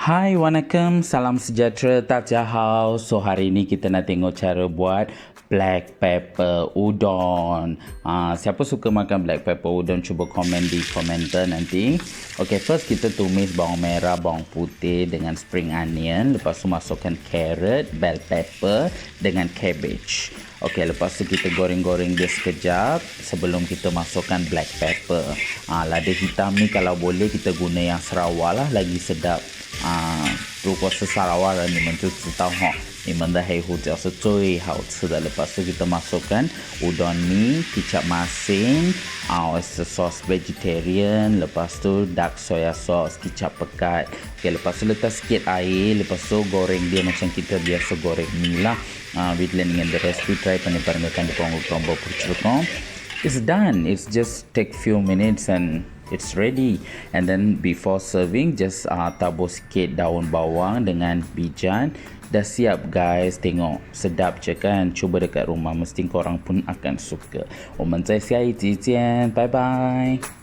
Hai, wanakkam, salam sejahtera, tajahau. So hari ni kita nak tengok cara buat black pepper udon. Siapa suka makan black pepper udon, cuba komen di komentar nanti. Okay, first kita tumis bawang merah, bawang putih dengan spring onion. Lepas tu masukkan carrot, bell pepper dengan cabbage. Okay, lepas tu kita goreng-goreng dia sekejap sebelum kita masukkan black pepper. Lada hitam ni kalau boleh kita guna yang Sarawak lah, lagi sedap. 如果是沙拉瓦人，你们就知道哈，你们的黑胡椒是最好吃的。Lepas tu kita masukkan udon ni, kicap masin, oyster sauce vegetarian, lepas tu dark soya sauce, kicap pekat. Okay, lepas tu letak sikit air, lepas tu goreng dia macam kita biasa goreng ni lah. Bila dengan the recipe try panen-panenkan di tombol percukong. It's done. It's just take few minutes and it's ready. And then before serving, just tabur sikit daun bawang dengan bijan. Dah siap guys, tengok sedap je kan. Cuba dekat rumah, mesti korang pun akan suka. 我们在下一集见，拜拜。